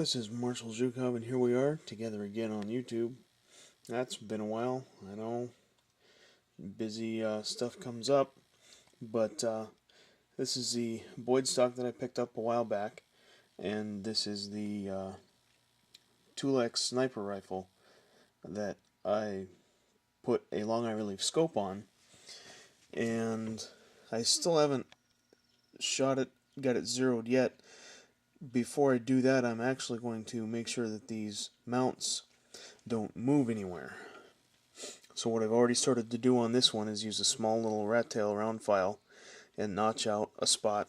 this is Marshall Zhukov, and here we are together again on YouTube. That's been a while, I know. Busy stuff comes up, but this is the Boyd stock that I picked up a while back, and this is the Tulex sniper rifle that I put a long eye relief scope on, and I still haven't shot it, got it zeroed yet. Before I do that, I'm actually going to make sure that these mounts don't move anywhere. So what I've already started to do on this one is use a small little rat tail round file and notch out a spot.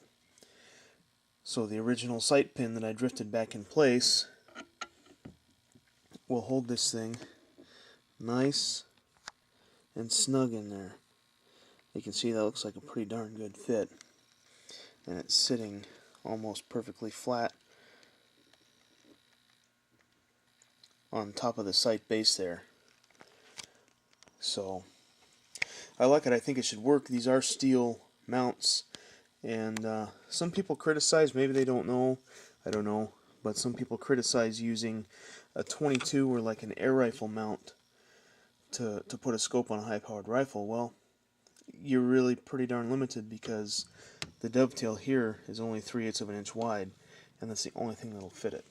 So the original sight pin that I drifted back in place will hold this thing nice and snug in there. You can see that looks like a pretty darn good fit. And it's sitting almost perfectly flat on top of the sight base there. So I like it. I think it should work. These are steel mounts, and some people criticize, maybe they don't know, I don't know, but some people criticize using a 22 or like an air rifle mount to put a scope on a high-powered rifle. Well, you're really pretty darn limited because the dovetail here is only 3/8 of an inch wide, and that's the only thing that'll fit it.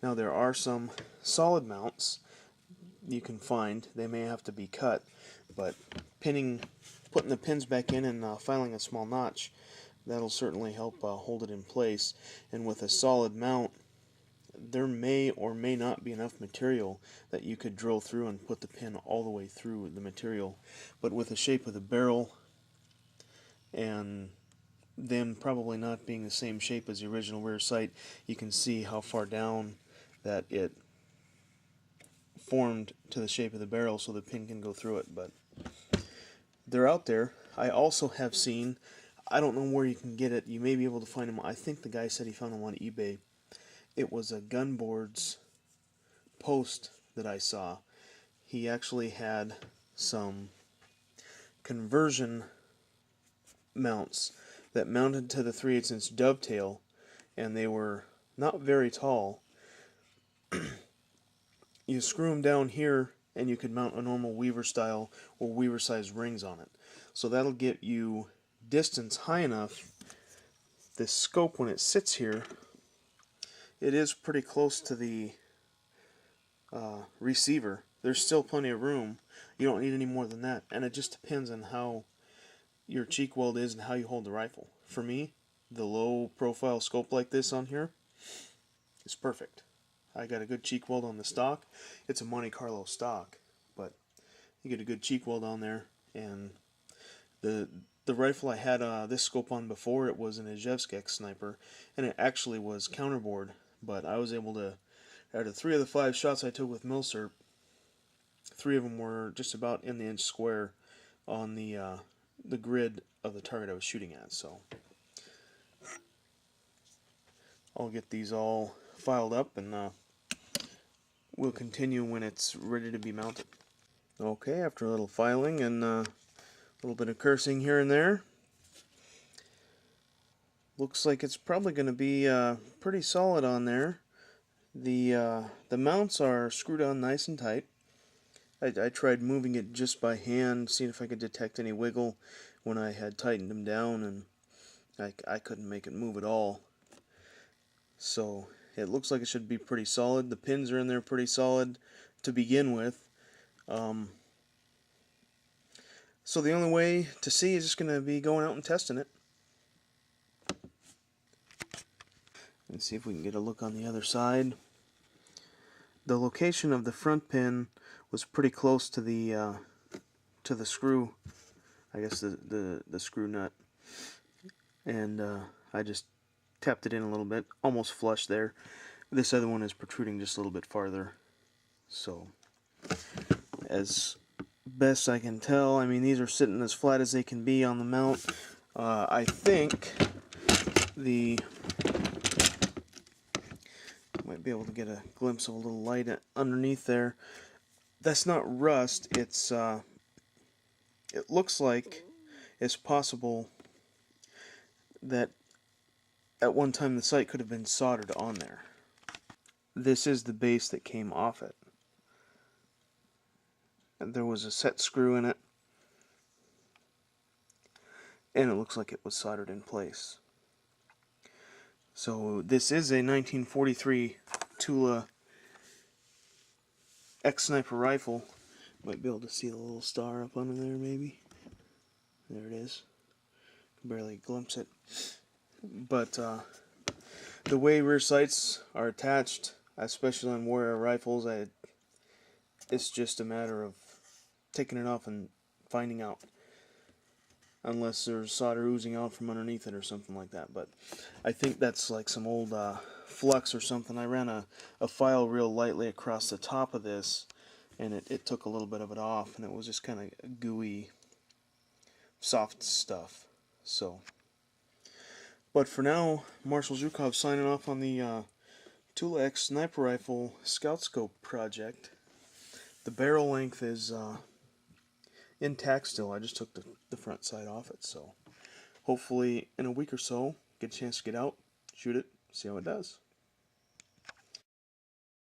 Now there are some solid mounts you can find. They may have to be cut, but putting the pins back in and filing a small notch, that'll certainly help hold it in place. And with a solid mount, there may or may not be enough material that you could drill through and put the pin all the way through the material. But with the shape of the barrel and them probably not being the same shape as the original rear sight, you can see how far down that it formed to the shape of the barrel so the pin can go through it. But they're out there. I also have seen, I don't know where you can get it, you may be able to find them, I think the guy said he found them on eBay. It was a Gunboards post that I saw. He actually had some conversion mounts that mounted to the 3/8 inch dovetail, and they were not very tall. You screw them down here and you could mount a normal Weaver style or Weaver size rings on it. So that'll get you distance high enough. This scope, when it sits here, it is pretty close to the receiver. There's still plenty of room. You don't need any more than that, and it just depends on how your cheek weld is and how you hold the rifle. For me, the low profile scope like this on here is perfect. I got a good cheek weld on the stock. It's a Monte Carlo stock, but you get a good cheek weld on there. And the rifle I had this scope on before, it was an Izhevsk sniper, and it actually was counterbore. But I was able to, out of 3 of the 5 shots I took with Milsurp, 3 of them were just about in the inch square on the grid of the target I was shooting at. So I'll get these all filed up, and we'll continue when it's ready to be mounted. Okay, after a little filing and a little bit of cursing here and there, looks like it's probably going to be pretty solid on there. The mounts are screwed on nice and tight. I tried moving it just by hand, seeing if I could detect any wiggle when I had tightened them down, and I couldn't make it move at all. So it looks like it should be pretty solid. The pins are in there pretty solid to begin with. So the only way to see is just going to be going out and testing it. Let's see if we can get a look on the other side. The location of the front pin was pretty close to the screw, I guess the screw nut, and I just tapped it in a little bit, almost flush there. This other one is protruding just a little bit farther. So as best I can tell, I mean, these are sitting as flat as they can be on the mount. I think might be able to get a glimpse of a little light underneath there. That's not rust. It's it looks like it's possible that at one time the sight could have been soldered on there. this is the base that came off it. And there was a set screw in it, and it looks like it was soldered in place. So this is a 1943 Tula X-Sniper rifle. Might be able to see the little star up under there, maybe. There it is. Can barely glimpse it. But the way rear sights are attached, especially on warrior rifles, it's just a matter of taking it off and finding out. Unless there's solder oozing out from underneath it or something like that. But I think that's like some old flux or something. I ran a file real lightly across the top of this, and it took a little bit of it off, and it was just kind of gooey, soft stuff. So, but for now, Marshall Zhukov signing off on the Tula X Sniper Rifle Scout Scope project. The barrel length is intact still. I just took the front side off it, so hopefully in a week or so, get a chance to get out, shoot it, see how it does.